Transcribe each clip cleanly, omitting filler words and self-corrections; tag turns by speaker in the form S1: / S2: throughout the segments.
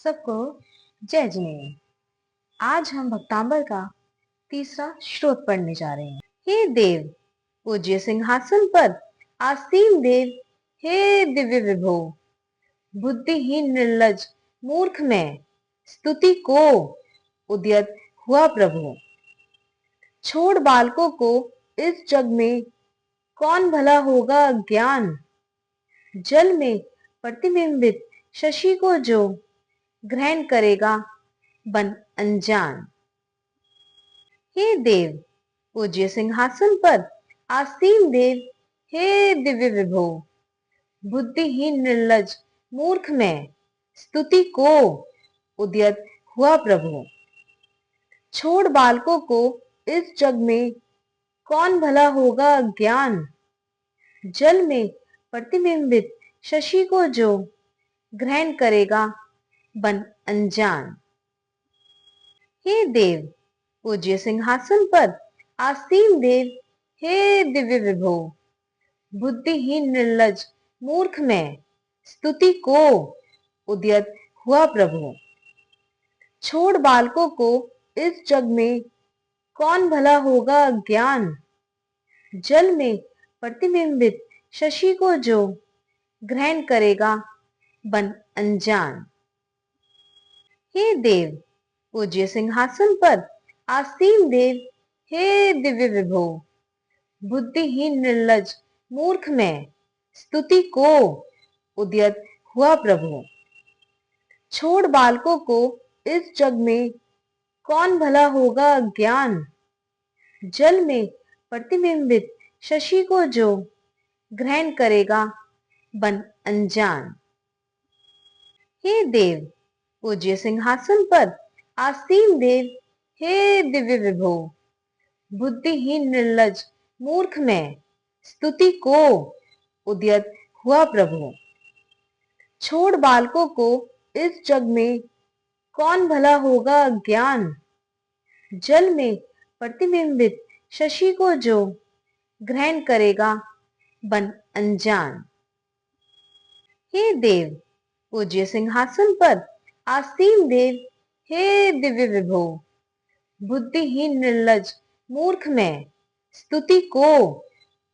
S1: सबको जय जिनेन्द्र। आज हम भक्तांबर का तीसरा श्लोक पढ़ने जा रहे हैं। हे देव, पूज्य सिंहासन पर आसीन देव, हे दिव्य विभो, बुद्धिहीन निर्लज मूर्ख मैं स्तुति को उद्यत हुआ प्रभु। छोड़ बालकों को इस जग में कौन भला होगा ज्ञान। जल में प्रतिबिंबित शशि को जो ग्रहण करेगा बन अनजान। हे देव, पूज्य सिंहासन पर आसीन देव, हे दिव्य विभो, बुद्धिहीन निर्लज मूर्ख मैं स्तुति को उद्यत हुआ प्रभु। छोड़ बालकों को इस जग में कौन भला होगा ज्ञान। जल में प्रतिबिंबित शशि को जो ग्रहण करेगा बन अनजान। हे देव, पूज्य सिंहासन पर आसीन देव, हे दिव्य विभो, बुद्धिहीन निर्लज मूर्ख मैं स्तुति को उद्यत हुआ प्रभु। छोड़ बालकों को इस जग में कौन भला होगा ज्ञान। जल में प्रतिबिंबित शशि को जो ग्रहण करेगा बन अनजान। हे देव, पूज्य सिंहासन पर आसीन देव, हे दिव्य विभो, बुद्धिहीन निर्लज मूर्ख मैं स्तुति को उद्यत हुआ प्रभु। छोड़ बालकों को इस जग में कौन भला होगा ज्ञान। जल में प्रतिबिंबित शशि को जो ग्रहण करेगा बन अनजान। हे देव, पूज्य सिंहासन पर आसीन देव, हे दिव्य विभो, बुद्धिहीन निर्लज मूर्ख मैं स्तुति को उद्यत हुआ प्रभु। छोड़ बालकों को इस जग में कौन भला होगा ज्ञान। जल में प्रतिबिंबित शशि को जो ग्रहण करेगा बन अनजान। हे देव, पूज्य सिंहासन पर आसीन देव, हे दिव्य विभो, बुद्धिहीन निर्लज मूर्ख मैं स्तुति को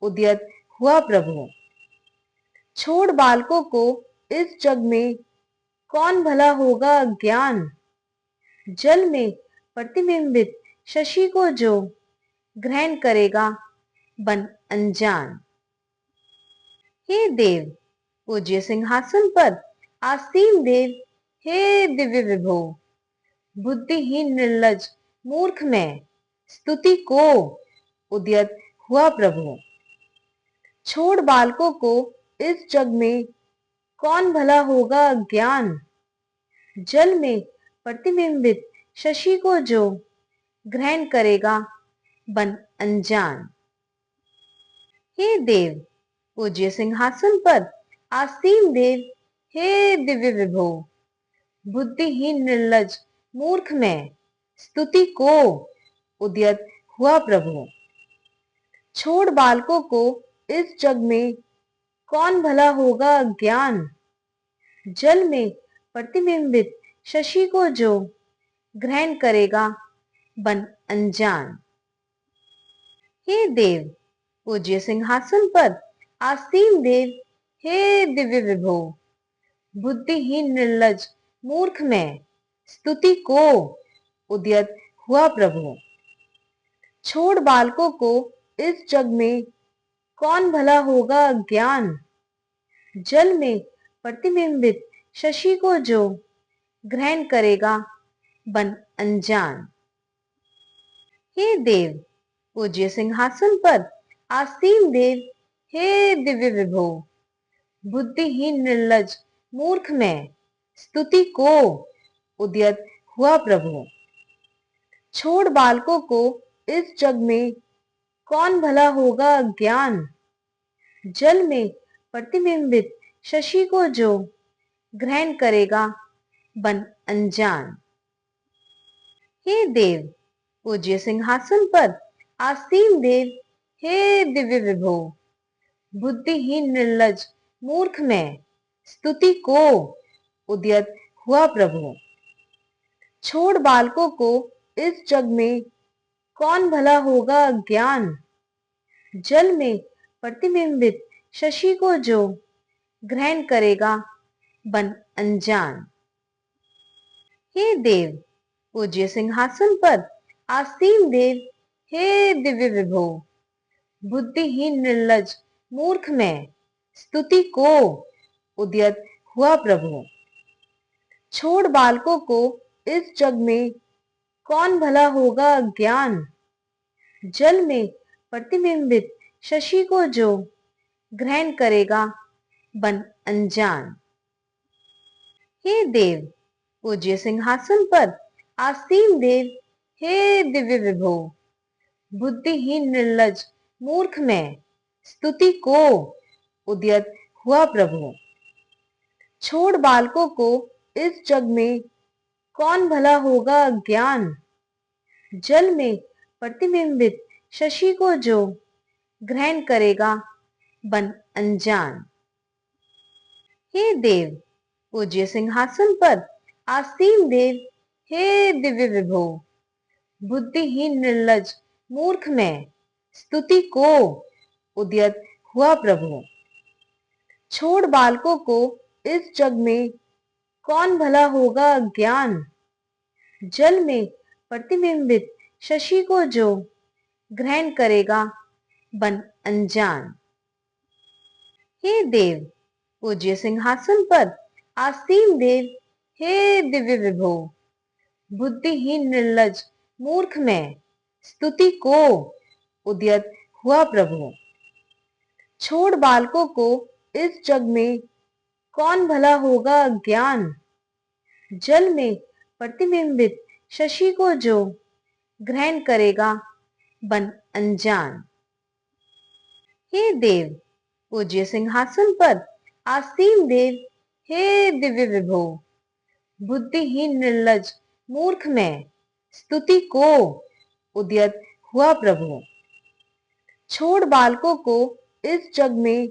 S1: उद्यत हुआ प्रभु। छोड़ बालकों को इस जग में कौन भला होगा ज्ञान। जल में प्रतिबिंबित शशि को जो ग्रहण करेगा बन अनजान। हे देव, पूज्य सिंहासन पर आसीन देव, हे दिव्य विभो, बुद्धिहीन निर्लज मूर्ख मैं स्तुति को उद्यत हुआ प्रभु। छोड़ बालकों को इस जग में कौन भला होगा ज्ञान। जल में प्रतिबिंबित शशि को जो ग्रहण करेगा बन अनजान। हे देव, पूज्य सिंहासन पर आसीन देव, हे दिव्य विभो, बुद्धिहीन निर्लज मूर्ख मैं स्तुति को उद्यत हुआ प्रभु। छोड़ बालकों को इस जग में कौन भला होगा ज्ञान। जल में प्रतिबिंबित शशि को जो ग्रहण करेगा बन अनजान। हे देव, पूज्य सिंहासन पर आसीन देव, हे दिव्य विभो, बुद्धिहीन निर्लज मूर्ख मैं स्तुति को उद्यत हुआ प्रभु। छोड़ बालकों को इस जग में कौन भला होगा ज्ञान। जल में प्रतिबिंबित शशि को जो ग्रहण करेगा बन अनजान। हे देव, पूज्य सिंहासन पर आसीन देव, हे दिव्य विभो, बुद्धिहीन निर्लज मूर्ख मैं स्तुति को उद्यत हुआ प्रभु। छोड़ बालकों को इस जग में कौन भला होगा ज्ञान। जल में प्रतिबिंबित शशि को जो ग्रहण करेगा बन अनजान। हे देव, पूज्य सिंहासन पर आसीन देव, हे दिव्य विभो, बुद्धिहीन निर्लज मूर्ख मैं स्तुति को उद्यत हुआ प्रभु। छोड़ बालकों को इस जग में, कौन भला होगा ज्ञान। जल में प्रतिबिंबित शशि को जो ग्रहण करेगा बन अनजान। हे देव पूज्य सिंहासन पर आसीन देव, हे दिव्य विभो, बुद्धिहीन निर्लज मूर्ख में स्तुति को उद्यत हुआ प्रभु। छोड़ बालकों को इस जग में, कौन भला होगा ज्ञान। जल में प्रतिबिंबित शशि को जो ग्रहण करेगा बन अनजान। हे देव पूज्य सिंहासन पर आसीन देव, हे दिव्य विभो, बुद्धिहीन निर्लज मूर्ख में स्तुति को उद्यत हुआ प्रभु। छोड़ बालकों को इस जग में, कौन भला होगा ज्ञान। जल में प्रतिबिंबित शशि को जो ग्रहण करेगा बन अनजान। हे देव पूज्य सिंहासन पर आसीन देव, हे दिव्य विभो, बुद्धिहीन निर्लज मूर्ख में स्तुति को उद्यत हुआ प्रभु। छोड़ बालकों को इस जग में, कौन भला होगा ज्ञान। जल में प्रतिबिंबित शशि को जो ग्रहण करेगा बन अनजान। हे देव पूज्य सिंहासन पर आसीन देव, हे दिव्य विभो, बुद्धिहीन निर्लज मूर्ख में स्तुति को उद्यत हुआ प्रभु। छोड़ बालकों को इस जग में, कौन भला होगा ज्ञान। जल में प्रतिबिंबित शशि को जो ग्रहण करेगा बन अनजान। हे देव पूज्य सिंहासन पर आसीन देव, हे दिव्य विभो, बुद्धिहीन निर्लज मूर्ख में स्तुति को उद्यत हुआ प्रभु। छोड़ बालकों को इस जग में,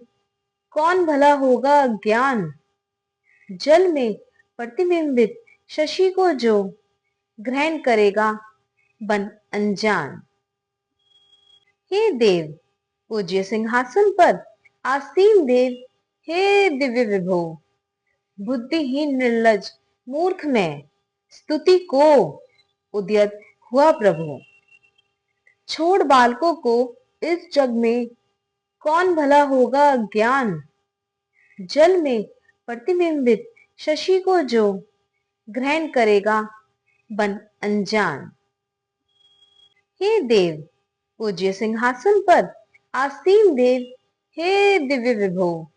S1: कौन भला होगा ज्ञान। जल में प्रतिबिंबित शशि को जो ग्रहण करेगा बन अनजान। हे देव पूज्य सिंहासन पर आसीन देव, हे दिव्य विभो, बुद्धिहीन निर्लज मूर्ख में स्तुति को उद्यत हुआ प्रभु। छोड़ बालकों को इस जग में, कौन भला होगा ज्ञान। जल में प्रतिबिंबित शशि को जो ग्रहण करेगा बन अनजान। हे देव पूज्य सिंहासन पर आसीन देव, हे दिव्य विभो,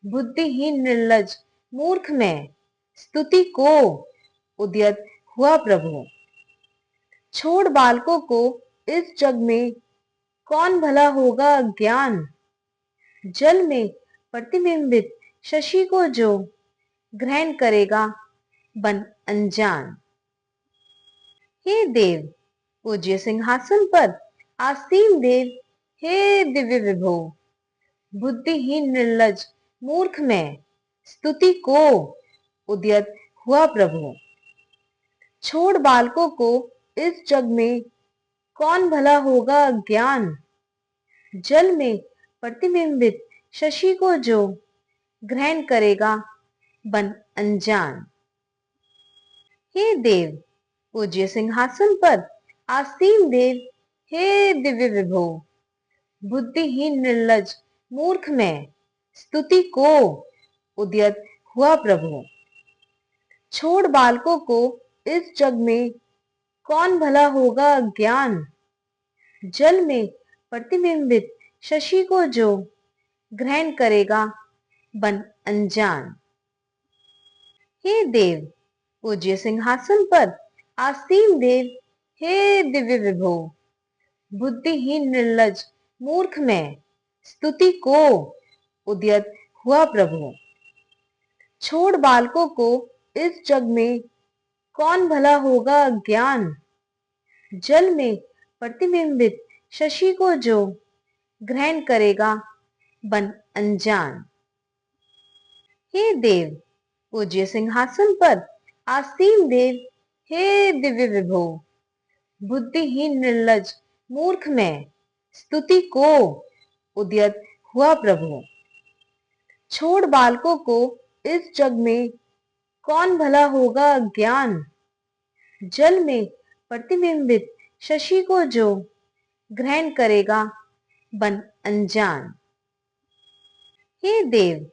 S1: बुद्धिहीन निर्लज मूर्ख में स्तुति को उद्यत हुआ प्रभु। छोड़ बालकों को इस जग में, कौन भला होगा ज्ञान। जल में प्रतिबिंबित शशि को जो ग्रहण करेगा बन अनजान। हे देव पूज्य सिंहासन पर आसीन देव, हे दिव्य विभो, बुद्धिहीन निर्लज मूर्ख में स्तुति को उद्यत हुआ प्रभु। छोड़ बालकों को इस जग में, कौन भला होगा ज्ञान। जल में प्रतिबिंबित शशि को जो ग्रहण करेगा बन अनजान। हे देव पूज्य सिंहासन पर आसीन देव, हे दिव्य विभो, बुद्धिहीन निर्लज मूर्ख में स्तुति को उद्यत हुआ प्रभु। छोड़ बालकों को इस जग में, कौन भला होगा ज्ञान। जल में प्रतिबिंबित शशि को जो ग्रहण करेगा बन अनजान। हे देव पूज्य सिंहासन पर आसीन देव, हे दिव्य विभो, बुद्धिहीन निर्लज मूर्ख में स्तुति को उद्यत हुआ प्रभु। छोड़ बालकों को इस जग में, कौन भला होगा ज्ञान। जल में प्रतिबिंबित शशि को जो ग्रहण करेगा बन अनजान। हे देव पूज्य सिंहासन पर आसीम देव हे दिव्य विभो, बुद्धिहीन निर्लज मूर्ख मैं, स्तुति को उद्यत हुआ प्रभु। छोड़ बालकों को इस जग में, कौन भला होगा ज्ञान। जल में प्रतिबिंबित शशि को जो ग्रहण करेगा बन अनजान। हे देव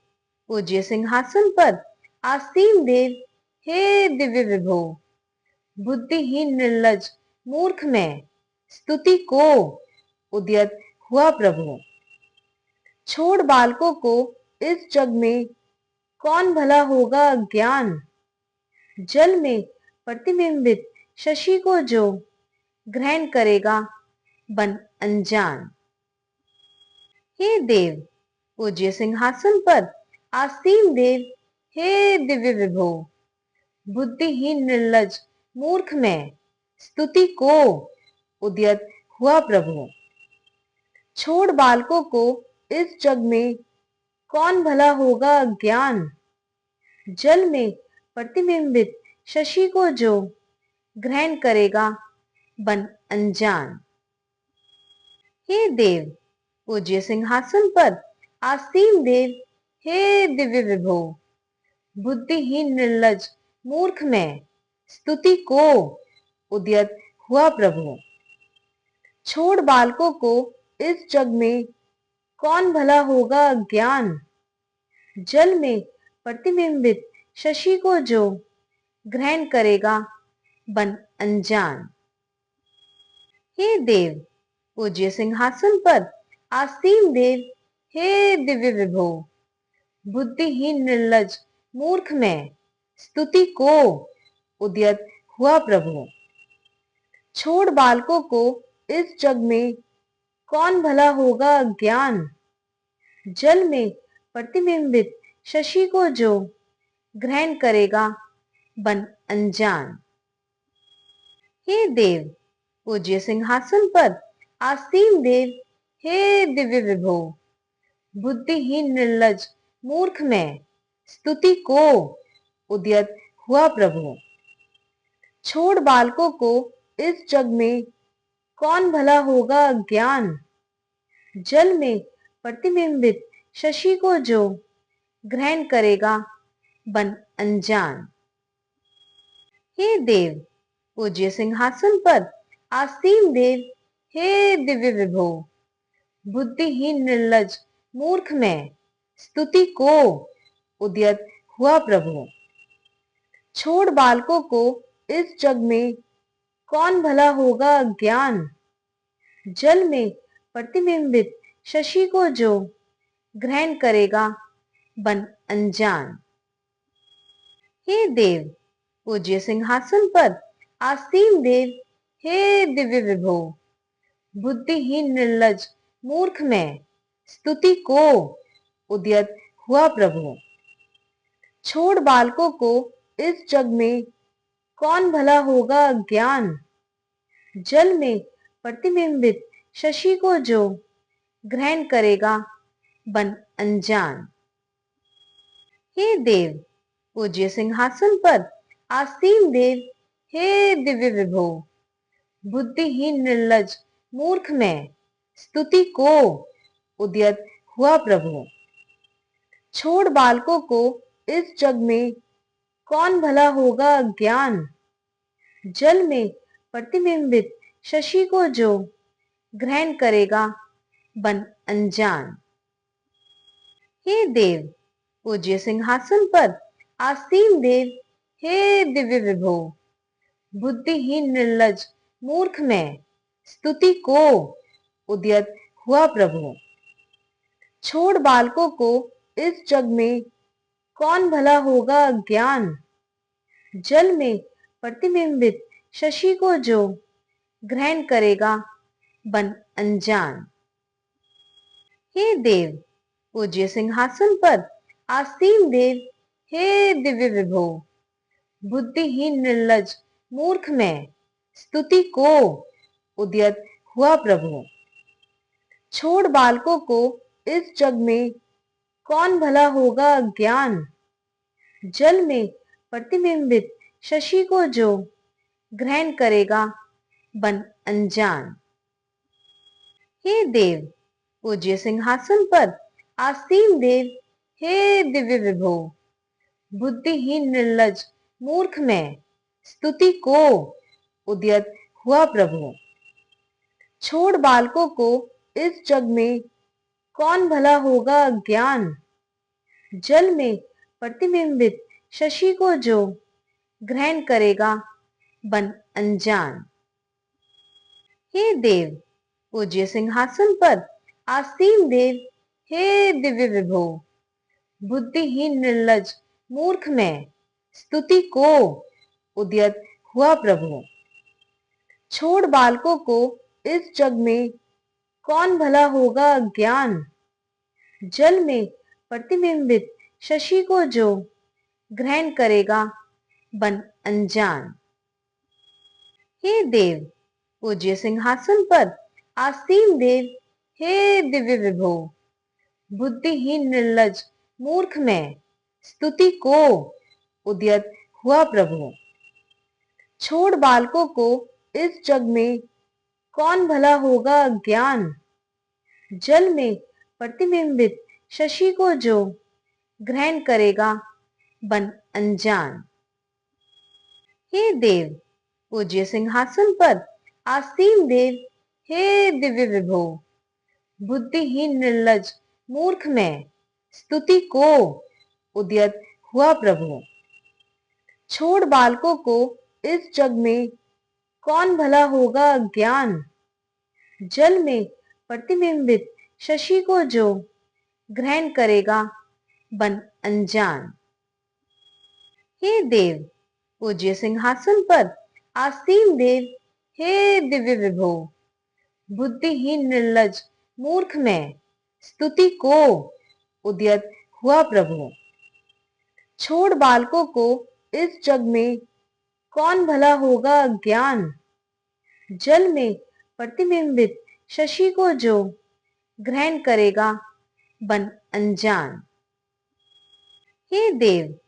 S1: पूज्य सिंहासन पर आसीन देव, हे दिव्य विभो, बुद्धिहीन निर्लज मूर्ख मैं, स्तुति को उद्यत हुआ प्रभु। छोड़ बालकों को इस जग में, कौन भला होगा ज्ञान। जल में प्रतिबिंबित शशि को जो ग्रहण करेगा बन अनजान। हे देव पूज्य सिंहासन पर आसीन देव, हे दिव्य विभो, बुद्धिहीन निर्लज मूर्ख मैं, स्तुति को उद्यत हुआ प्रभु। छोड़ बालकों को इस जग में, कौन भला होगा ज्ञान। जल में प्रतिबिंबित शशि को जो ग्रहण करेगा बन अनजान। हे देव पूज्य सिंहासन पर आसीन देव, हे दिव्य विभो, बुद्धिहीन निर्लज मूर्ख मैं, स्तुति को उद्यत हुआ प्रभु। छोड़ बालकों को इस जग में, कौन भला होगा ज्ञान। जल में प्रतिबिंबित शशि को जो ग्रहण करेगा बन अनजान। हे देव पूज्य सिंहासन पर आसीन देव, हे दिव्य विभो, बुद्धिहीन निर्लज मूर्ख मैं, स्तुति को उद्यत हुआ प्रभु। छोड़ बालकों को इस जग में, कौन भला होगा ज्ञान। जल में प्रतिबिंबित शशि को जो ग्रहण करेगा बन अनजान। हे देव पूज्य सिंहासन पर आसीन देव, हे दिव्य विभो, बुद्धिहीन निर्लज मूर्ख मैं, स्तुति को उद्यत हुआ प्रभु। छोड़ बालकों को इस जग में, कौन भला होगा ज्ञान। जल में प्रतिबिंबित शशि को जो ग्रहण करेगा बन अनजान। हे देव पूज्य सिंहासन पर आसीन देव, हे दिव्य विभो, बुद्धिहीन निर्लज मूर्ख मैं, स्तुति को उद्यत हुआ प्रभु। छोड़ बालकों को इस जग में, कौन भला होगा ज्ञान। जल में प्रतिबिंबित शशि को जो ग्रहण करेगा बन अनजान। हे देव पूज्य सिंहासन पर आसीन देव, हे दिव्य विभो, बुद्धिहीन निर्लज मूर्ख मैं, स्तुति को उद्यत हुआ प्रभु। छोड़ बालकों को इस जग में, कौन भला होगा ज्ञान। जल में प्रतिबिंबित शशि को जो ग्रहण करेगा बन अनजान। हे देव पूज्य सिंहासन पर आसीन देव, हे दिव्य विभो, बुद्धिहीन निर्लज मूर्ख मैं, स्तुति को उद्यत हुआ प्रभु। छोड़ बालकों को इस जग में, कौन भला होगा ज्ञान। जल में प्रतिबिंबित शशि को जो ग्रहण करेगा बन अनजान। हे देव पूज्य सिंहासन पर आसीन देव, हे दिव्य विभो, बुद्धिहीन निर्लज मूर्ख मैं, स्तुति को उद्यत हुआ प्रभु। छोड़ बालकों को इस जग में, कौन भला होगा ज्ञान। जल में प्रतिबिंबित शशि को जो ग्रहण करेगा बन अनजान। हे देव पूज्य सिंहासन पर आसीन देव, हे दिव्य विभो, बुद्धिहीन निर्लज मूर्ख मैं, स्तुति को उद्यत हुआ प्रभु। छोड़ बालकों को इस जग में, कौन भला होगा ज्ञान। जल में प्रतिबिंबित शशि को जो ग्रहण करेगा बन अनजान। हे देव, पूज्य सिंहासन पर आसीन देव, हे दिव्य विभो, बुद्धिहीन निर्लज मूर्ख मैं स्तुति को उद्यत हुआ प्रभु। छोड़ बालकों को इस जग में कौन भला होगा ज्ञान। जल में प्रतिबिंबित शशि को जो ग्रहण करेगा बन अनजान। हे देव, पूज्य सिंहासन पर आसीन देव, हे दिव्य विभो, बुद्धिहीन निर्लज मूर्ख मैं स्तुति को उद्यत हुआ प्रभु। छोड़ बालकों को इस जग में कौन भला होगा ज्ञान। जल में प्रतिबिंबित शशि को जो ग्रहण करेगा बन अनजान। हे देव, पूज्य सिंहासन पर आसीन देव, हे दिव्य विभो, बुद्धिहीन निर्लज मूर्ख मैं स्तुति को उद्यत हुआ प्रभु। छोड़ बालकों को इस जग में कौन भला होगा ज्ञान। जल में प्रतिबिंबित शशि को जो ग्रहण करेगा बन अनजान। हे देव, पूज्य सिंहासन पर आसीन देव, हे दिव्य विभो, बुद्धिहीन निर्लज मूर्ख मैं स्तुति को उद्यत हुआ प्रभु। छोड़ बालकों को इस जग में कौन भला होगा ज्ञान। जल में प्रतिबिंबित शशि को जो ग्रहण करेगा बन अनजान। हे देव, पूज्य सिंहासन पर आसीन देव, हे दिव्य विभो, बुद्धिहीन निर्लज मूर्ख मैं स्तुति को उद्यत हुआ प्रभु। छोड़ बालकों को इस जग में कौन भला होगा ज्ञान। जल में प्रतिबिंबित शशि को जो ग्रहण करेगा बन अनजान। हे देव,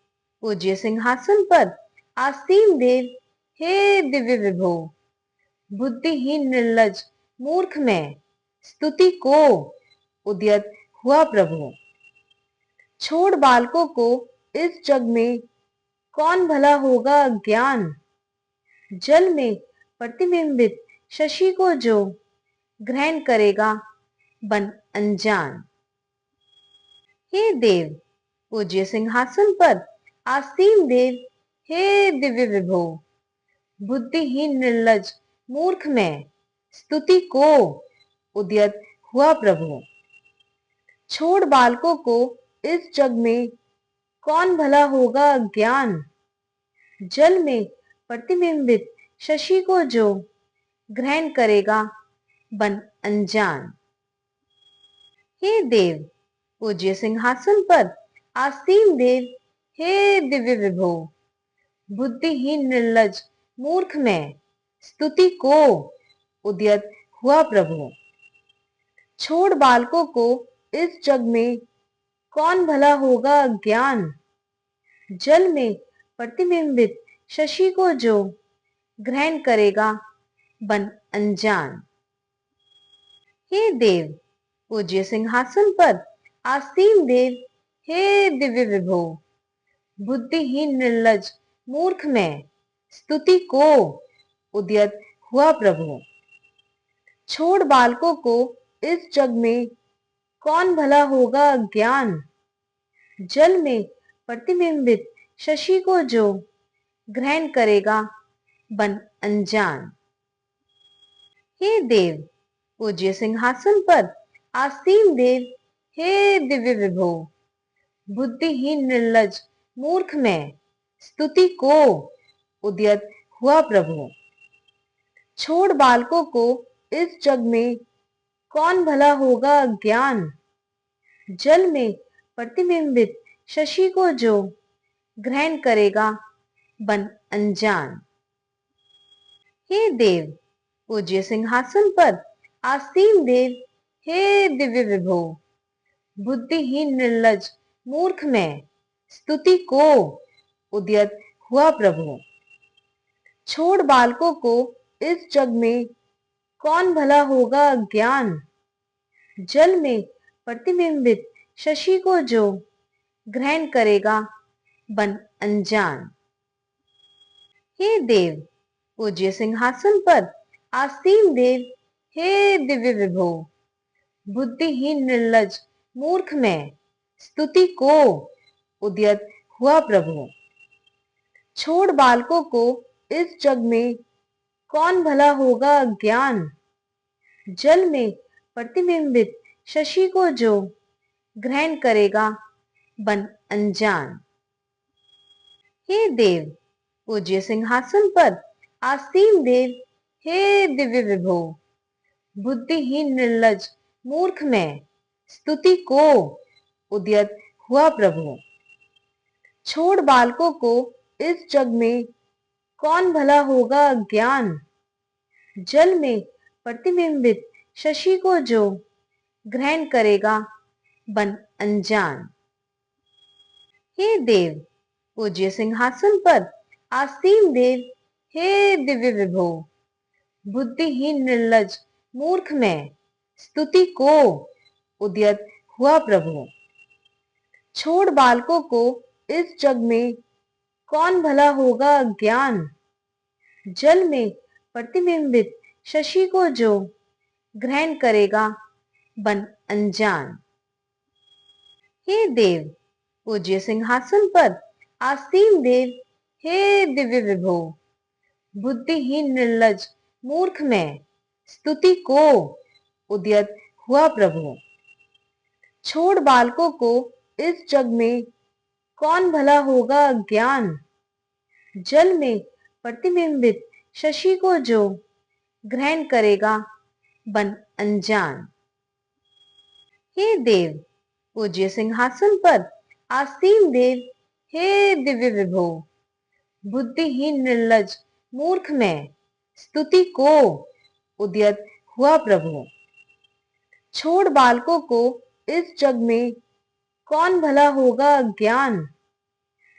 S1: पूज्य सिंहासन पर आसीन देव, हे दिव्य विभो, बुद्धिहीन निर्लज मूर्ख मैं स्तुति को उद्यत हुआ प्रभु। छोड़ बालकों को इस जग में कौन भला होगा ज्ञान। जल में प्रतिबिंबित शशि को जो ग्रहण करेगा बन अनजान। हे देव, पूज्य सिंहासन पर आसीन देव, हे दिव्य विभो, बुद्धिहीन निर्लज मूर्ख मैं स्तुति को उद्यत हुआ प्रभु। छोड़ बालकों को इस जग में कौन भला होगा ज्ञान। जल में प्रतिबिंबित शशि को जो ग्रहण करेगा बन अनजान। हे देव, पूज्य सिंहासन पर आसीन देव, हे दिव्य विभो, बुद्धिहीन निर्लज मूर्ख मैं स्तुति को उद्यत हुआ प्रभु। छोड़ बालकों को इस जग में कौन भला होगा ज्ञान। जल में प्रतिबिंबित शशि को जो ग्रहण करेगा बन अनजान। हे देव, पूज्य सिंहासन पर आसीन देव, हे दिव्य विभो, बुद्धिहीन निर्लज मूर्ख मैं स्तुति को उद्यत हुआ प्रभु। छोड़ बालकों को इस जग में कौन भला होगा ज्ञान। जल में प्रतिबिंबित शशि को जो ग्रहण करेगा बन अनजान। हे देव, पूज्य सिंहासन पर आसीन देव, हे दिव्य विभो, बुद्धिहीन निर्लज मूर्ख मैं स्तुति को उद्यत हुआ प्रभु। छोड़ बालकों को इस जग में कौन भला होगा ज्ञान। जल में प्रतिबिंबित शशि को जो ग्रहण करेगा बन अनजान। हे देव, पूज्य सिंहासन पर आसीन देव, हे दिव्य विभो, बुद्धिहीन निर्लज मूर्ख मैं स्तुति को उद्यत हुआ प्रभु। छोड़ बालकों को इस जग में, कौन भला होगा ज्ञान। जल में प्रतिबिंबित शशि को जो ग्रहण करेगा बन अनजान। हे देव, पूज्य सिंहासन पर आसीन देव, हे दिव्य विभो, बुद्धिहीन निर्लज मूर्ख में स्तुति को उद्यत हुआ प्रभु। छोड़ बालकों को इस जग में, कौन भला होगा ज्ञान। जल में प्रतिबिंबित शशि को जो ग्रहण करेगा बन अनजान। हे देव, पूज्य सिंहासन पर आसीन देव, हे दिव्य विभो, बुद्धिहीन निर्लज मूर्ख में स्तुति को उद्यत हुआ प्रभु। छोड़ बालकों को इस जग में, कौन भला होगा ज्ञान। जल में प्रतिबिंबित शशि को जो ग्रहण करेगा बन अनजान। हे देव, पूज्य सिंहासन पर आसीन देव, हे दिव्य विभो, बुद्धिहीन निर्लज मूर्ख में स्तुति को उद्यत हुआ प्रभु। छोड़ बालकों को इस जग में, कौन भला होगा ज्ञान। जल में प्रतिबिंबित शशि को जो ग्रहण करेगा बन अनजान। हे देव, पूज्य सिंहासन पर आसीन देव, हे दिव्य विभो, बुद्धिहीन निर्लज मूर्ख में स्तुति को उद्यत हुआ प्रभु। छोड़ बालकों को इस जग में, कौन भला होगा ज्ञान। जल में प्रतिबिंबित शशि को जो ग्रहण करेगा बन अनजान। हे देव, पूज्य सिंहासन पर आसीन देव, हे दिव्य विभो, बुद्धिहीन निर्लज मूर्ख में स्तुति को उद्यत हुआ प्रभु। छोड़ बालकों को इस जग में, कौन भला होगा ज्ञान।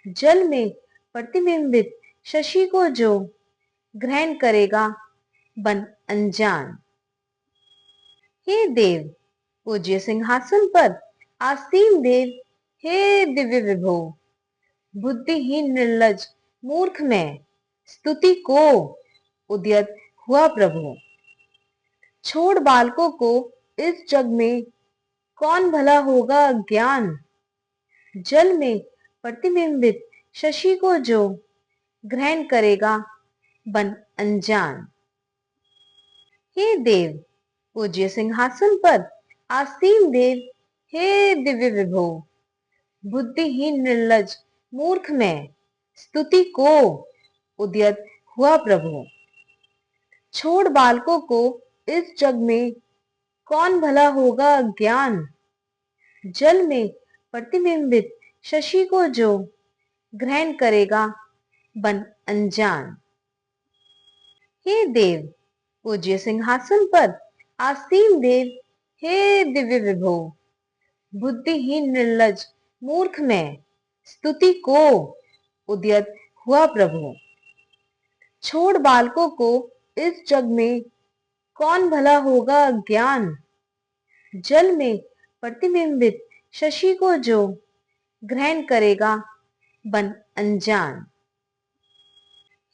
S1: जल में प्रतिबिंबित शशि को जो ग्रहण करेगा बन अनजान। हे देव, पूज्य सिंहासन पर आसीन देव, हे दिव्य विभो, बुद्धिहीन निर्लज मूर्ख में स्तुति को उद्यत हुआ प्रभु। छोड़ बालकों को इस जग में, कौन भला होगा ज्ञान। जल में प्रतिबिंबित शशि को जो ग्रहण करेगा बन अनजान। हे देव, पूज्य सिंहासन पर आसीन देव, हे दिव्य विभो, बुद्धिहीन निर्लज मूर्ख में स्तुति को उद्यत हुआ प्रभु। छोड़ बालकों को इस जग में, कौन भला होगा ज्ञान। जल में प्रतिबिंबित शशि को जो ग्रहण करेगा बन अनजान। हे देव, पूज्य सिंहासन पर आसीन देव, हे दिव्य विभो, बुद्धिहीन निर्लज मूर्ख में स्तुति को उद्यत हुआ प्रभु। छोड़ बालकों को इस जग में, कौन भला होगा ज्ञान। जल में प्रतिबिंबित शशि को जो ग्रहण करेगा बन अनजान।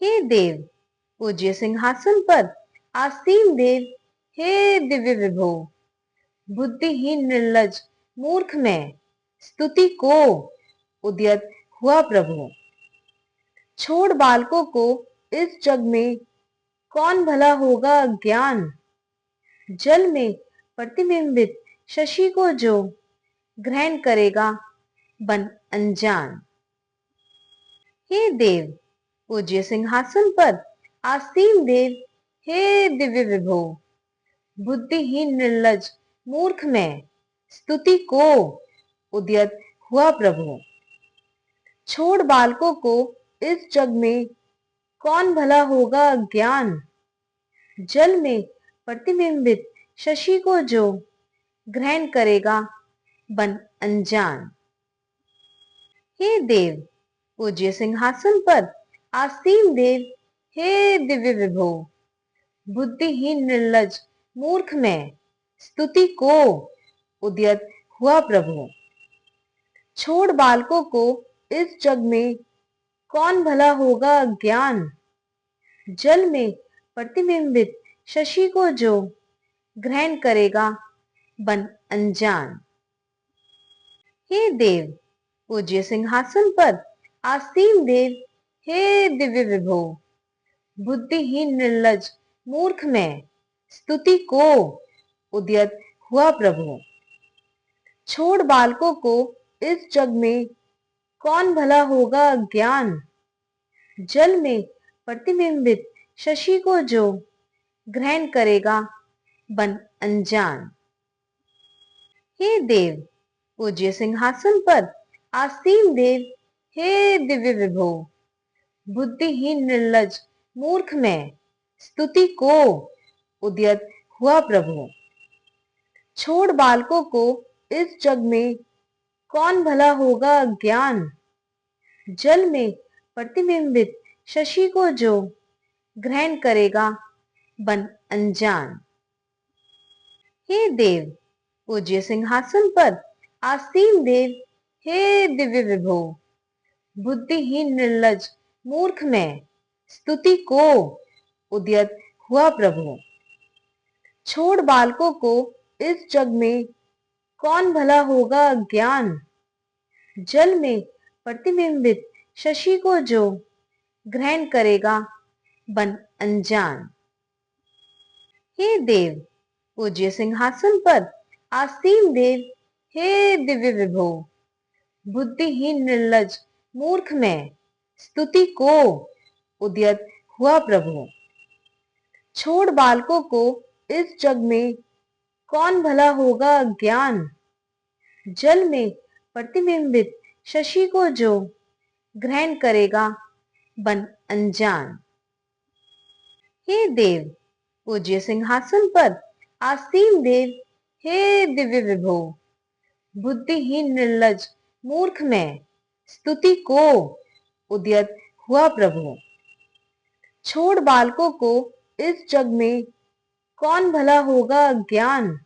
S1: हे देव, पूज्य सिंहासन पर आसीन देव, हे दिव्य विभो, बुद्धिहीन निर्लज मूर्ख में स्तुति को उद्यत हुआ प्रभु। छोड़ बालकों को इस जग में, कौन भला होगा ज्ञान। जल में प्रतिबिंबित शशि को जो ग्रहण करेगा बन अनजान। हे देव, पूज्य सिंहासन पर आसीन देव, हे दिव्य विभो, बुद्धिहीन निर्लज मूर्ख में स्तुति को उद्यत हुआ प्रभु। छोड़ बालकों को इस जग में, कौन भला होगा ज्ञान। जल में प्रतिबिंबित शशि को जो ग्रहण करेगा बन अनजान। हे देव, पूज्य सिंहासन पर आसीन देव, हे दिव्य विभो, बुद्धिहीन निर्लज मूर्ख मैं, स्तुति को उद्यत हुआ प्रभु। छोड़ बालकों को इस जग में, कौन भला होगा ज्ञान। जल में प्रतिबिंबित शशि को जो ग्रहण करेगा बन अनजान। हे देव, पूज्य सिंहासन पर आसीन देव, हे दिव्य विभो, बुद्धिहीन निर्लज मूर्ख मैं, स्तुति को उद्यत हुआ प्रभु। छोड़ बालकों को इस जग में, कौन भला होगा ज्ञान। जल में प्रतिबिंबित शशि को जो ग्रहण करेगा बन अनजान। हे देव, पूज्य सिंहासन पर आसीन देव, हे दिव्य विभो, बुद्धिहीन निर्लज मूर्ख मैं, स्तुति को उद्यत हुआ प्रभु। छोड़ बालकों को इस जग में, कौन भला होगा ज्ञान। जल में प्रतिबिंबित शशि को जो ग्रहण करेगा बन अनजान। हे देव, पूज्य सिंहासन पर आसीन देव, हे दिव्य विभो, बुद्धिहीन निर्लज मूर्ख मैं, स्तुति को उद्यत हुआ प्रभु। छोड़ बालकों को इस जग में, कौन भला होगा ज्ञान। जल में प्रतिबिंबित शशि को जो ग्रहण करेगा बन अनजान। हे देव, पूज्य सिंहासन पर आसीन देव, हे दिव्य विभो, बुद्धिहीन निर्लज मूर्ख मैं, स्तुति को उद्यत हुआ प्रभु। छोड़ बालकों को इस जग में, कौन भला होगा ज्ञान। जल में प्रतिबिंबित शशि को जो ग्रहण करेगा बन अनजान। हे देव, पूज्य सिंहासन पर आसीन देव, हे दिव्य विभो, बुद्धिहीन निर्लज मूर्ख मैं, स्तुति को उद्यत हुआ प्रभु। छोड़ बालकों को इस जग में, कौन भला होगा ज्ञान।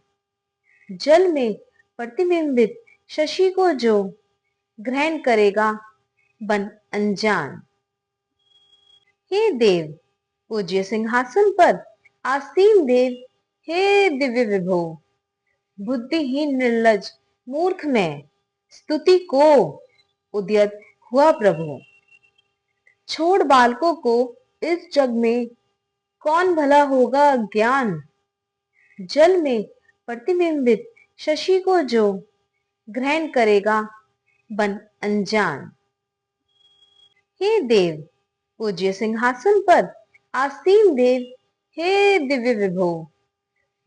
S1: जल में प्रतिबिंबित शशि को जो ग्रहण करेगा बन अनजान। हे देव, पूज्य सिंहासन पर आसीन देव, हे दिव्य विभो, बुद्धिहीन निर्लज मूर्ख मैं, स्तुति को उद्यत हुआ प्रभु। छोड़ बालकों को इस जग में, कौन भला होगा ज्ञान। जल में प्रतिबिंबित शशि को जो ग्रहण करेगा बन अनजान। हे देव, पूज्य सिंहासन पर आसीन देव, हे दिव्य विभो,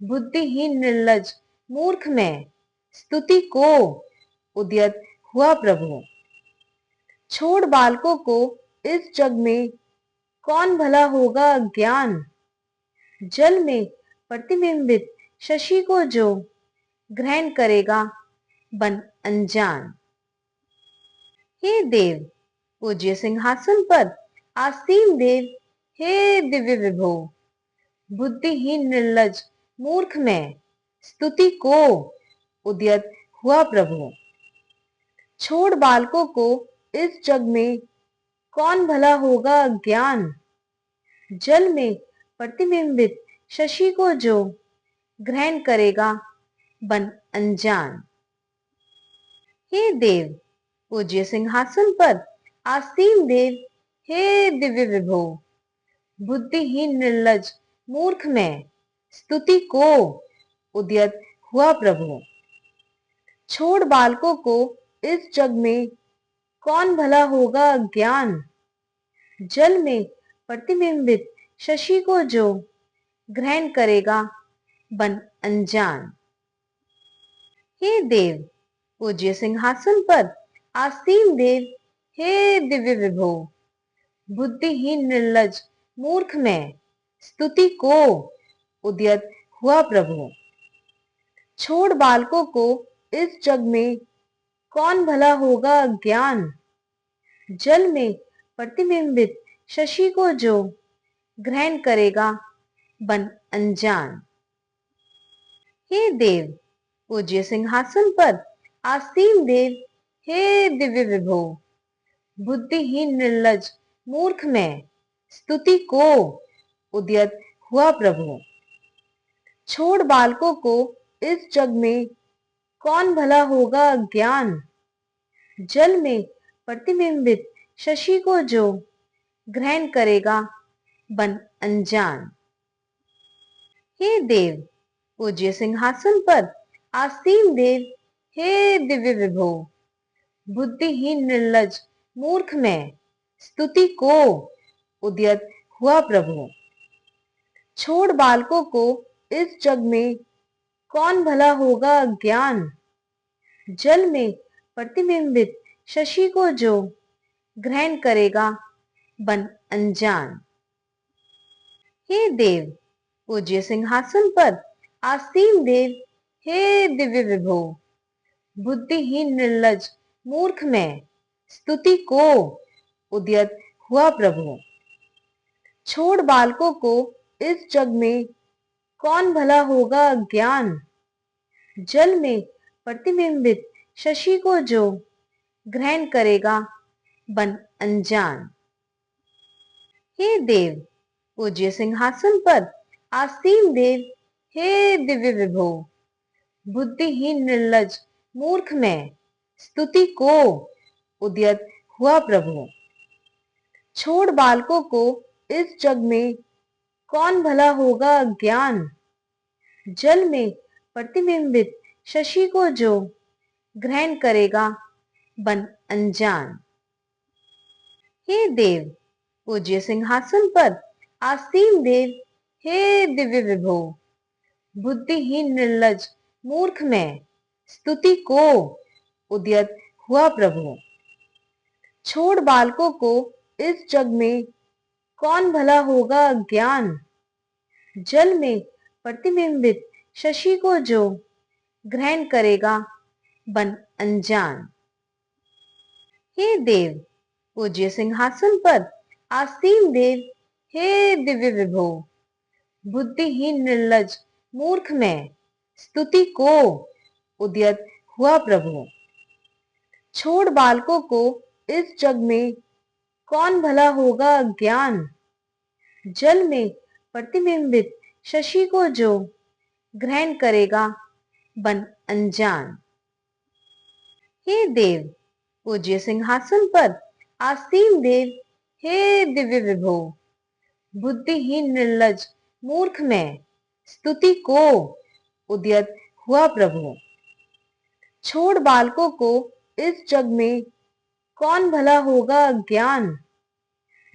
S1: बुद्धिहीन निर्लज मूर्ख मैं, स्तुति को उद्यत हुआ प्रभु। छोड़ बालकों को इस जग में, कौन भला होगा ज्ञान। जल में प्रतिबिंबित शशि को जो ग्रहण करेगा बन अनजान। हे देव, पूज्य सिंहासन पर आसीन देव, हे दिव्य विभो, बुद्धिहीन निर्लज मूर्ख मैं, स्तुति को उद्यत हुआ प्रभु। छोड़ बालकों को इस जग में, कौन भला होगा ज्ञान। जल में प्रतिबिंबित शशि को जो ग्रहण करेगा बन अनजान। हे देव, पूज्य सिंहासन पर आसीन देव, हे दिव्य विभो, बुद्धिहीन निर्लज मूर्ख मैं, स्तुति को उद्यत हुआ प्रभु। छोड़ बालकों को इस जग में, कौन भला होगा ज्ञान। जल में प्रतिबिंबित शशि को जो ग्रहण करेगा बन अनजान। हे देव, पूज्य सिंहासन पर आसीन देव, हे दिव्य विभो, बुद्धिहीन निर्लज मूर्ख मैं, स्तुति को उद्यत हुआ प्रभु। छोड़ बालकों को इस जग में, कौन भला होगा ज्ञान। जल में प्रतिबिंबित शशि को जो ग्रहण करेगा बन अनजान। हे देव, पूज्य सिंहासन पर आसीन देव, हे दिव्य विभो, बुद्धिहीन निर्लज मूर्ख मैं स्तुति को उद्यत हुआ प्रभु। छोड़ बालकों को इस जग में कौन भला होगा ज्ञान। जल में प्रतिबिंबित शशि को जो ग्रहण करेगा बन अनजान। हे देव, पूज्य सिंहासन पर आसीन देव, हे दिव्य विभो, बुद्धिहीन निर्लज मूर्ख मैं स्तुति को उद्यत हुआ प्रभु। छोड़ बालकों को इस जग में कौन भला होगा ज्ञान। जल में प्रतिबिंबित शशि को जो ग्रहण करेगा बन अनजान। हे देव, पूज्य सिंहासन पर आसीन देव, हे दिव्य विभो, बुद्धिहीन निर्लज मूर्ख मैं स्तुति को उद्यत हुआ प्रभु। छोड़ बालकों को इस जग में कौन भला होगा ज्ञान। जल में प्रतिबिंबित शशि को जो ग्रहण करेगा बन अनजान। हे देव, पूज्य सिंहासन पर आसीन देव, हे दिव्य विभो, बुद्धिहीन निर्लज मूर्ख मैं स्तुति को उद्यत हुआ प्रभु। छोड़ बालकों को इस जग में कौन भला होगा ज्ञान। जल में प्रतिबिंबित शशि को जो ग्रहण करेगा बन अनजान। हे देव, पूज्य सिंहासन पर आसीन देव, हे दिव्य विभो, बुद्धिहीन निर्लज मूर्ख मैं स्तुति को उद्यत हुआ प्रभु। छोड़ बालकों को इस जग में कौन भला होगा ज्ञान। जल में प्रतिबिंबित शशि को जो ग्रहण करेगा बन अनजान। हे देव, पूज्य सिंहासन पर आसीन देव, हे दिव्य विभो, बुद्धिहीन निर्लज मूर्ख मैं स्तुति को उद्यत हुआ प्रभु। छोड़ बालकों को इस जग में कौन भला होगा ज्ञान। जल में प्रतिबिंबित शशि को जो ग्रहण करेगा बन अनजान। हे देव, पूज्य सिंहासन पर आसीन देव, हे दिव्य विभो, बुद्धिहीन निर्लज मूर्ख मैं स्तुति को उद्यत हुआ प्रभु। छोड़ बालकों को इस जग में कौन भला होगा ज्ञान।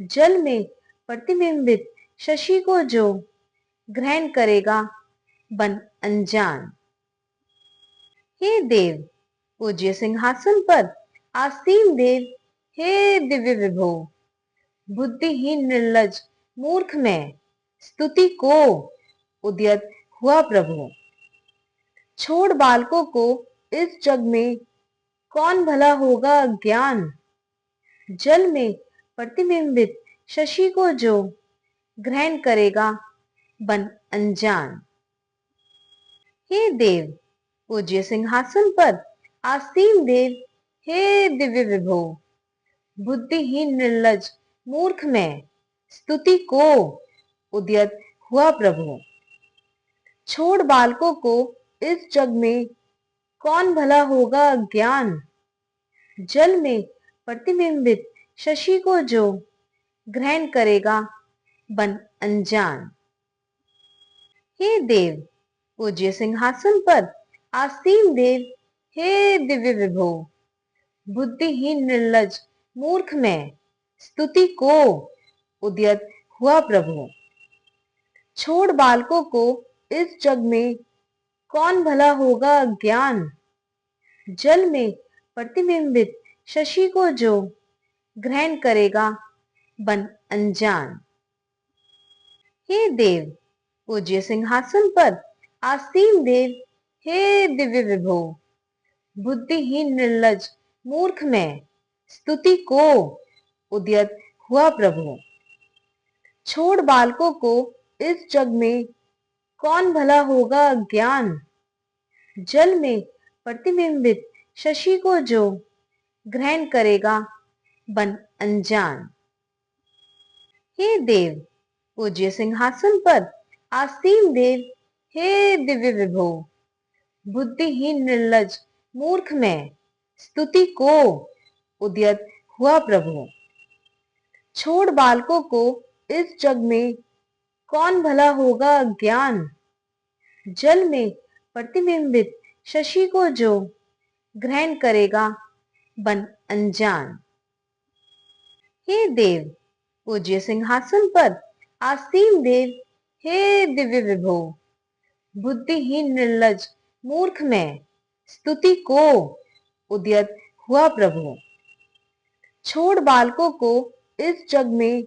S1: जल में प्रतिबिंबित शशि को जो ग्रहण करेगा बन अनजान। हे देव, पूज्य सिंहासन पर आसीन देव, हे दिव्य विभो, बुद्धिहीन निर्लज मूर्ख मैं स्तुति को उद्यत हुआ प्रभु। छोड़ बालकों को इस जग में कौन भला होगा ज्ञान। जल में प्रतिबिंबित शशि को जो ग्रहण करेगा बन अनजान। हे देव, पूज्य सिंहासन पर आसीन देव, हे दिव्य विभो, बुद्धिहीन निर्लज मूर्ख मैं स्तुति को उद्यत हुआ प्रभु। छोड़ बालकों को इस जग में कौन भला होगा ज्ञान। जल में प्रतिबिंबित शशि को जो ग्रहण करेगा बन अनजान। हे देव, पूज्य सिंहासन पर आसीन देव, हे दिव्य विभो, बुद्धिहीन निर्लज मूर्ख मैं स्तुति को उद्यत हुआ प्रभु। छोड़ बालकों को इस जग में कौन भला होगा ज्ञान। जल में प्रतिबिंबित शशि को जो ग्रहण करेगा बन अनजान। हे देव, पूज्य सिंहासन पर आसीन देव, हे दिव्य विभो, बुद्धिहीन निर्लज मूर्ख मैं स्तुति को उद्यत हुआ प्रभु। छोड़ बालकों को इस जग में, कौन भला होगा ज्ञान। जल में प्रतिबिंबित शशि को जो ग्रहण करेगा बन अनजान। हे देव पूज्य सिंहासन पर आसीन देव, हे दिव्य विभो, बुद्धिहीन निर्लज मूर्ख में स्तुति को उद्यत हुआ प्रभु। छोड़ बालकों को इस जग में, कौन भला होगा ज्ञान। जल में प्रतिबिंबित शशि को जो ग्रहण करेगा बन अनजान। हे देव पूज्य सिंहासन पर आसीन देव, हे दिव्य विभो, बुद्धिहीन निर्लज मूर्ख में स्तुति को उद्यत हुआ प्रभु। छोड़ बालकों को इस जग में,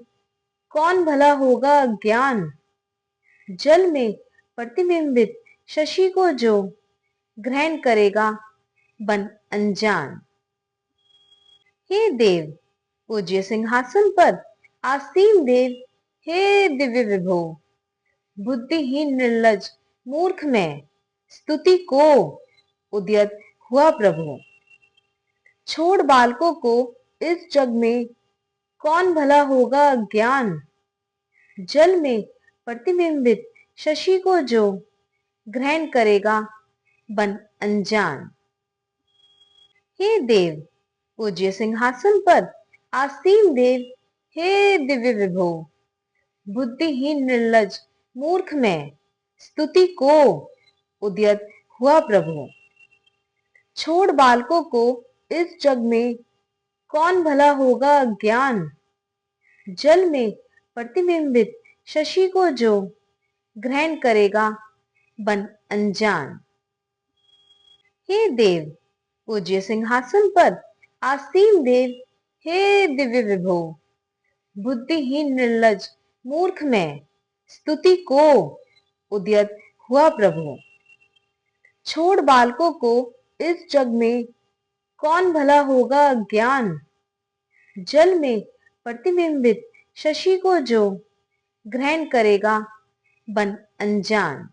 S1: कौन भला होगा ज्ञान। जल में प्रतिबिंबित शशि को जो ग्रहण करेगा बन अनजान। हे देव पूज्य सिंहासन पर आसीन देव, हे दिव्य विभो, बुद्धिहीन निर्लज मूर्ख में स्तुति को उद्यत हुआ प्रभु। छोड़ बालकों को इस जग में, कौन भला होगा ज्ञान। जल में प्रतिबिंबित शशि को जो ग्रहण करेगा बन अनजान। हे देव पूज्य सिंहासन पर आसीन देव, हे दिव्य विभो, बुद्धिहीन निर्लज मूर्ख में स्तुति को उद्यत हुआ प्रभु। छोड़ बालकों को इस जग में, कौन भला होगा ज्ञान। जल में प्रतिबिंबित शशि को जो ग्रहण करेगा बन अनजान। हे देव पूज्य सिंहासन पर आसीन देव, हे दिव्य विभो, बुद्धिहीन निर्लज मूर्ख में स्तुति को उद्यत हुआ प्रभु। छोड़ बालकों को इस जग में, कौन भला होगा ज्ञान। जल में प्रतिबिंबित शशि को जो ग्रहण करेगा बन अनजान।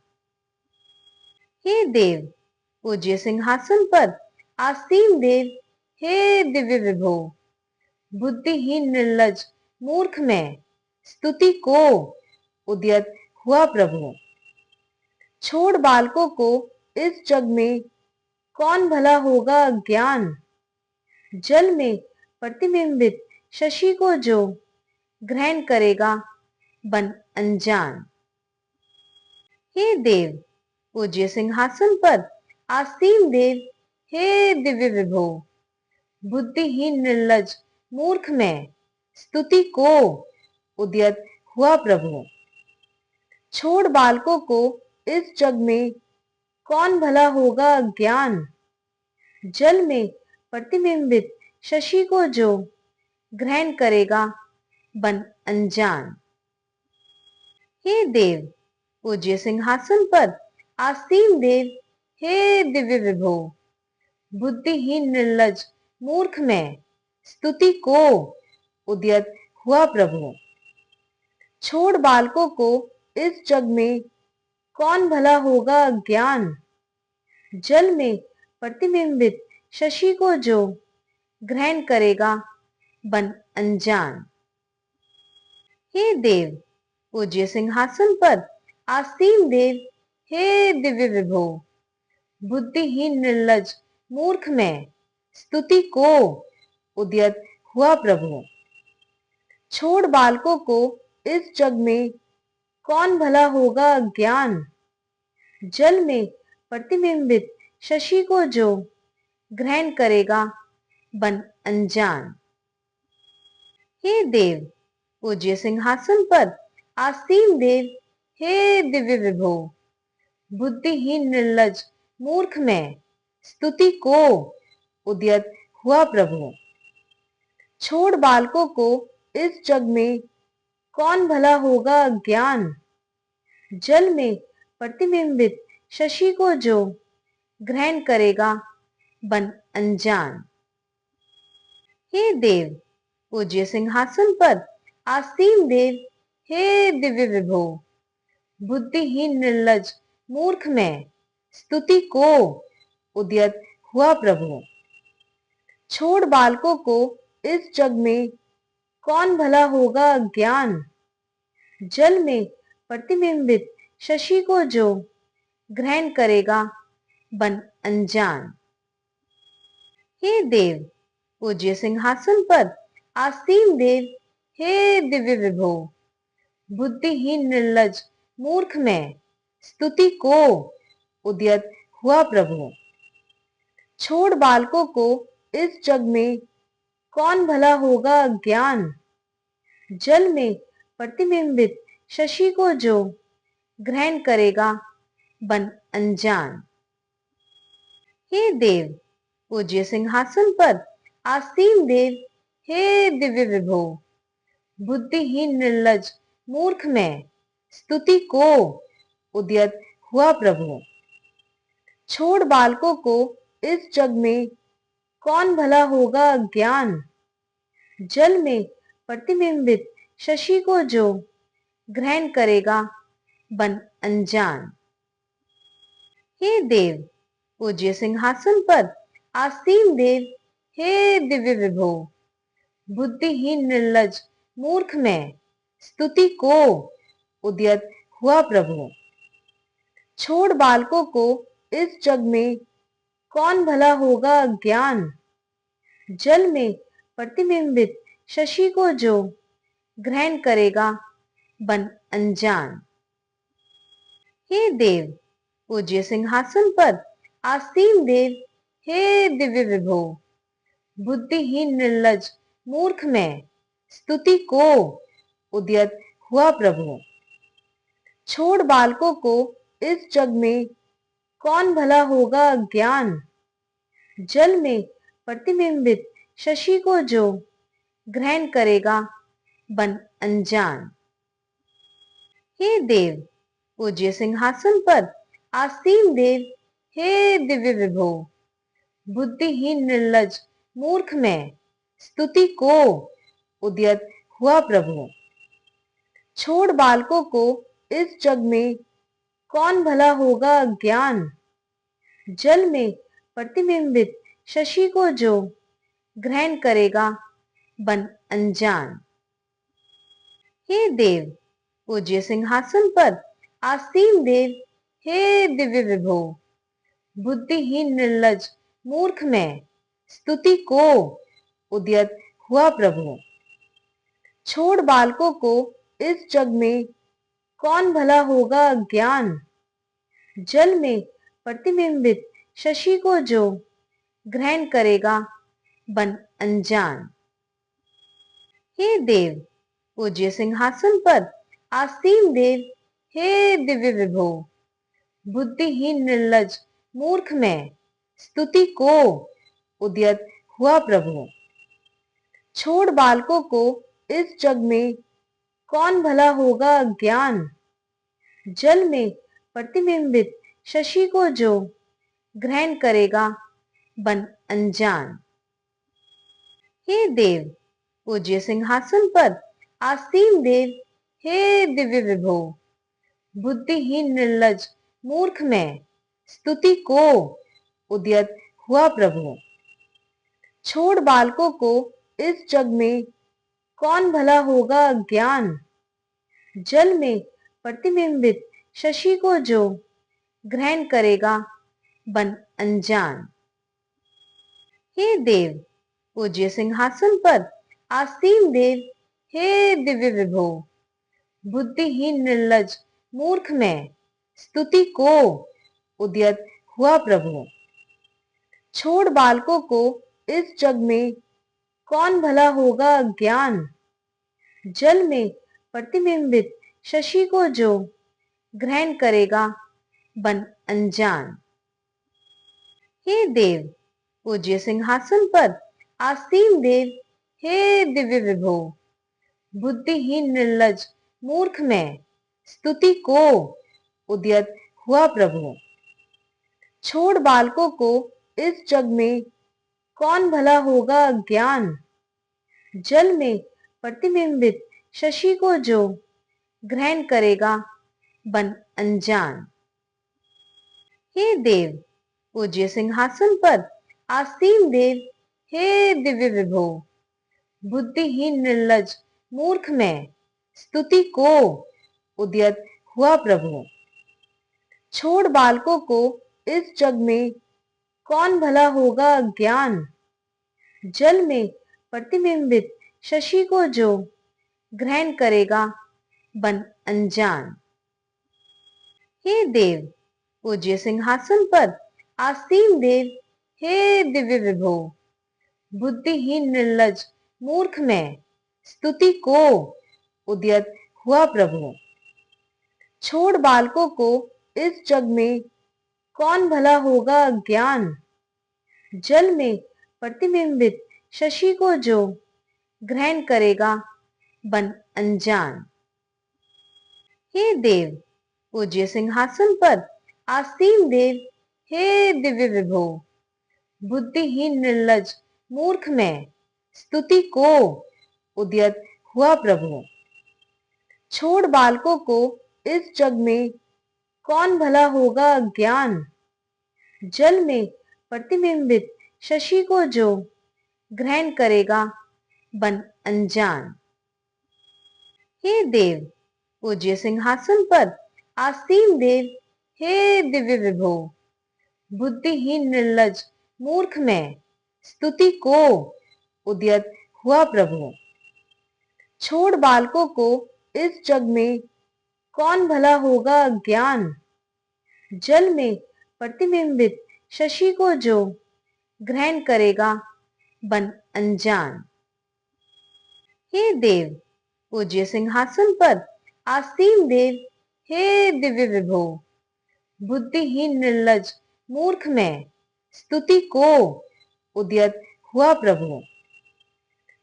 S1: हे देव पूज्य सिंहासन पर आसीन देव, हे दिव्य विभो, बुद्धिहीन निर्लज मूर्ख में स्तुति को उद्यत हुआ प्रभु। छोड़ बालकों को इस जग में, कौन भला होगा ज्ञान। जल में प्रतिबिंबित शशि को जो ग्रहण करेगा बन अनजान। हे देव पूज्य सिंहासन पर आसीन देव, हे दिव्य विभो, बुद्धिहीन निर्लज मूर्ख में स्तुति को उद्यत हुआ प्रभु। छोड़ बालकों को इस जग में, कौन भला होगा ज्ञान। जल में प्रतिबिंबित शशि को जो ग्रहण करेगा बन अनजान। हे देव पूज्य सिंहासन पर आसीन देव, हे दिव्य विभो, बुद्धिहीन निर्लज मूर्ख में स्तुति को उद्यत हुआ प्रभु। छोड़ बालकों को इस जग में, कौन भला होगा ज्ञान। जल में प्रतिबिंबित शशि को जो ग्रहण करेगा बन अनजान। हे देव पूज्य सिंहासन पर आसीन देव, हे दिव्य विभो, बुद्धिहीन निर्लज मूर्ख में स्तुति को उद्यत हुआ प्रभु। छोड़ बालकों को इस जग में, कौन भला होगा ज्ञान। जल में प्रतिबिंबित शशि को जो ग्रहण करेगा बन अनजान। हे देव पूज्य सिंहासन पर आसीन देव, हे दिव्य विभो, बुद्धिहीन निर्लज मूर्ख में स्तुति को उद्यत हुआ प्रभु। छोड़ बालकों को इस जग में, कौन भला होगा ज्ञान। जल में प्रतिबिंबित शशि को जो ग्रहण करेगा बन अनजान। हे देव पूज्य सिंहासन पर आसीन देव, हे दिव्य विभो, बुद्धिहीन निर्लज मूर्ख मैं, स्तुति को उद्यत हुआ प्रभु। छोड़ बालकों को इस जग में, कौन भला होगा ज्ञान। जल में प्रतिबिंबित शशि को जो ग्रहण करेगा बन अनजान। हे देव, पूज्य सिंहासन पर आसीन देव, हे दिव्य विभो, बुद्धिहीन निर्लज मूर्ख मैं, स्तुति को उद्यत हुआ प्रभु। छोड़ बालकों को इस जग में, कौन भला होगा ज्ञान। जल में प्रतिबिंबित शशि को जो ग्रहण करेगा बन अनजान। हे देव, पूज्य सिंहासन पर आसीन देव, हे दिव्य विभो, बुद्धिहीन निर्लज मूर्ख मैं, स्तुति को उद्यत हुआ प्रभु। छोड़ बालकों को इस जग में, कौन भला होगा ज्ञान। जल में प्रतिबिंबित शशि को जो ग्रहण करेगा बन अनजान। हे देव, पूज्य सिंहासन पर आसीन देव, हे दिव्य विभो, बुद्धिहीन निर्लज मूर्ख मैं, स्तुति को उद्यत हुआ प्रभु। छोड़ बालकों को इस जग में, कौन भला होगा ज्ञान। जल में प्रतिबिंबित शशि को जो ग्रहण करेगा बन अनजान। हे देव, पूज्य सिंहासन पर आसीन देव, हे दिव्य विभो, बुद्धिहीन निर्लज मूर्ख मैं, स्तुति को उद्यत हुआ प्रभु। छोड़ बालकों को इस जग में, कौन भला होगा ज्ञान। जल में प्रतिबिंबित शशि को जो ग्रहण करेगा बन अनजान। हे देव, पूज्य सिंहासन पर आसीन देव, हे दिव्य विभो, बुद्धिहीन निर्लज मूर्ख मैं, स्तुति को उद्यत हुआ प्रभु। छोड़ बालकों को इस जग में, कौन भला होगा ज्ञान। जल में प्रतिबिंबित शशि को जो ग्रहण करेगा बन अनजान। हे देव, पूज्य सिंहासन पर आसीन देव, हे दिव्य विभो, बुद्धिहीन निर्लज मूर्ख मैं, स्तुति को उद्यत हुआ प्रभु। छोड़ बालकों को इस जग में, कौन भला होगा ज्ञान। जल में प्रतिबिंबित शशि को जो ग्रहण करेगा बन अनजान। हे देव, पूज्य सिंहासन पर आसीन देव, हे दिव्य विभो, बुद्धिहीन निर्लज मूर्ख मैं, स्तुति को उद्यत हुआ प्रभु। छोड़ बालकों को इस जग में, कौन भला होगा ज्ञान। जल में प्रतिबिंबित शशि को जो ग्रहण करेगा बन अनजान। हे देव, पूज्य सिंहासन पर आसीन देव, हे दिव्य विभो, बुद्धिहीन निर्लज मूर्ख मैं, स्तुति को उद्यत हुआ प्रभु। छोड़ बालकों को इस जग में, कौन भला होगा ज्ञान। जल में प्रतिबिंबित शशि को जो ग्रहण करेगा बन अनजान। हे देव, पूज्य सिंहासन पर आसीन देव, हे दिव्य विभो, बुद्धिहीन निर्लज मूर्ख मैं, स्तुति को उद्यत हुआ प्रभु। छोड़ बालकों को इस जग में, कौन भला होगा ज्ञान। जल में प्रतिबिंबित शशि को जो ग्रहण करेगा बन अनजान। हे देव, पूज्य सिंहासन पर आसीन देव, हे दिव्य विभो, बुद्धिहीन निर्लज मूर्ख मैं, स्तुति को उद्यत हुआ प्रभु। छोड़ बालकों को इस जग में, कौन भला होगा ज्ञान। जल में प्रतिबिंबित शशि को जो ग्रहण करेगा बन अनजान। हे देव, पूज्य सिंहासन पर आसीन देव, हे दिव्य विभो, बुद्धिहीन निर्लज मूर्ख मैं स्तुति को उद्यत हुआ प्रभु। छोड़ बालकों को इस जग में कौन भला होगा ज्ञान। जल में प्रतिबिंबित शशि को जो ग्रहण करेगा बन अनजान। हे देव, पूज्य सिंहासन पर आसीन देव, हे दिव्य विभो, बुद्धिहीन निर्लज मूर्ख मैं स्तुति को उद्यत हुआ प्रभु। छोड़ बालकों को इस जग में कौन भला होगा ज्ञान। जल में प्रतिबिंबित शशि को जो ग्रहण करेगा बन अनजान। हे देव, पूज्य सिंहासन पर आसीन देव, हे दिव्य विभो, बुद्धिहीन निर्लज मूर्ख मैं स्तुति को उद्यत हुआ प्रभु। छोड़ बालकों को इस जग में कौन भला होगा ज्ञान। जल में प्रतिबिंबित शशि को जो ग्रहण करेगा बन अनजान। हे देव, पूज्य सिंहासन पर आसीन देव, हे दिव्य विभो, बुद्धिहीन निर्लज मूर्ख मैं स्तुति को उद्यत हुआ प्रभु। छोड़ बालकों को इस जग में कौन भला होगा ज्ञान। जल में प्रतिबिंबित शशि को जो ग्रहण करेगा बन अनजान। हे देव, पूज्य सिंहासन पर आसीन देव, हे दिव्य विभो, बुद्धिहीन निर्लज मूर्ख मैं स्तुति को उद्यत हुआ प्रभु।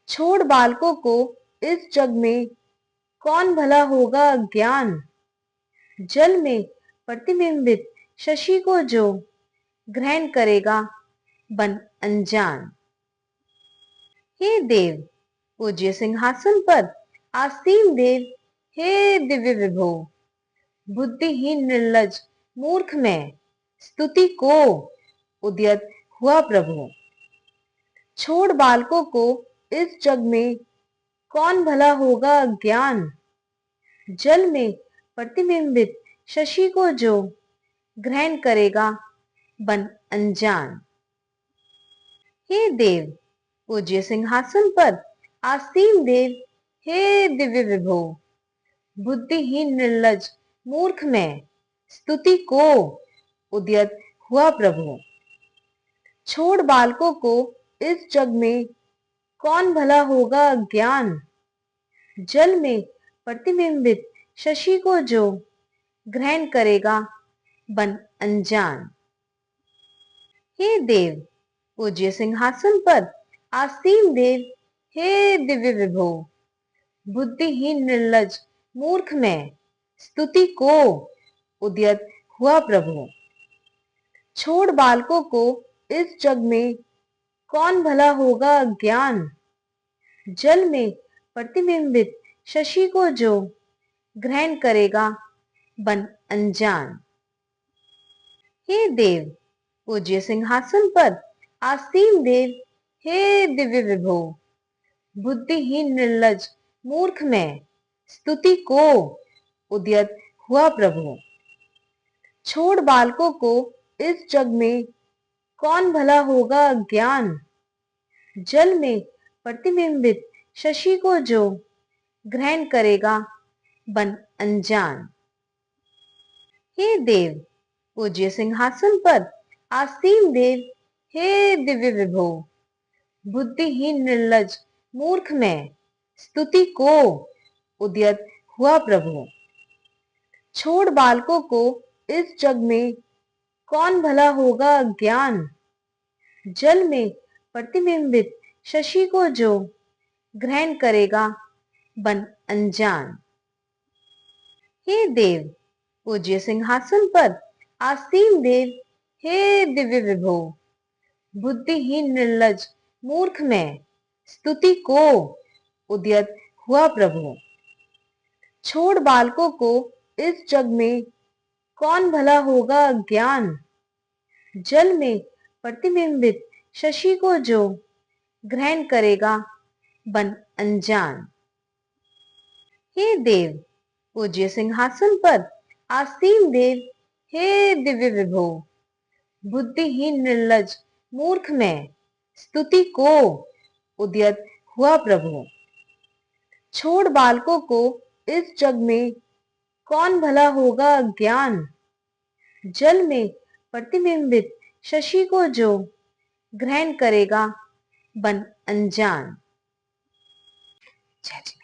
S1: छोड़ बालकों को इस जग में कौन भला होगा ज्ञान। जल में प्रतिबिंबित शशि को जो ग्रहण करेगा बन अनजान। हे देव, पूज्य सिंहासन पर आसीन देव, हे दिव्य विभो, बुद्धिहीन निर्लज मूर्ख मैं स्तुति को उद्यत हुआ प्रभु। छोड़ बालकों को इस जग में कौन भला होगा ज्ञान। जल में प्रतिबिंबित शशि को जो ग्रहण करेगा बन अनजान। हे देव, पूज्य सिंहासन पर आसीन देव, हे दिव्य विभो, बुद्धिहीन निर्लज मूर्ख मैं स्तुति को उद्यत हुआ प्रभु। छोड़ बालकों को इस जग में कौन भला होगा ज्ञान। जल में प्रतिबिंबित शशि को जो ग्रहण करेगा बन अनजान। हे देव, पूज्य सिंहासन पर आसीन देव, हे दिव्य विभो, बुद्धिहीन निर्लज मूर्ख मैं स्तुति को उद्यत हुआ प्रभु। छोड़ बालकों को इस जग में कौन भला होगा ज्ञान। जल में प्रतिबिंबित शशि को जो ग्रहण करेगा बन अनजान। हे देव, पूज्य सिंहासन पर आसीन देव, हे दिव्य विभो, बुद्धिहीन निर्लज मूर्ख मैं स्तुति को उद्यत हुआ प्रभु। छोड़ बालकों को इस जग में कौन भला होगा ज्ञान। जल में प्रतिबिंबित शशि को जो ग्रहण करेगा बन अनजान। हे देव, पूज्य सिंहासन पर आसीन देव, हे दिव्य विभो, बुद्धिहीन निर्लज मूर्ख मैं स्तुति को उद्यत हुआ प्रभु। छोड़ बालकों को इस जग में कौन भला होगा ज्ञान। जल में प्रतिबिंबित शशि को जो ग्रहण करेगा बन अनजान। हे देव, पूज्य सिंहासन पर आसीन देव, हे दिव्य विभो, बुद्धिहीन निर्लज मूर्ख मैं स्तुति को उद्यत हुआ प्रभु। छोड़ बालकों को इस जग में, कौन भला होगा ज्ञान। जल में प्रतिबिंबित शशि को जो ग्रहण करेगा, बन अनजान। हे देव, पूज्य सिंहासन पर आसीन देव, हे दिव्य विभो, बुद्धिहीन निर्लज मूर्ख में स्तुति को उद्यत हुआ प्रभु। छोड़ बालकों को इस जग में, कौन भला होगा ज्ञान। जल में प्रतिबिंबित शशि को जो ग्रहण करेगा, बन अनजान। जय जय।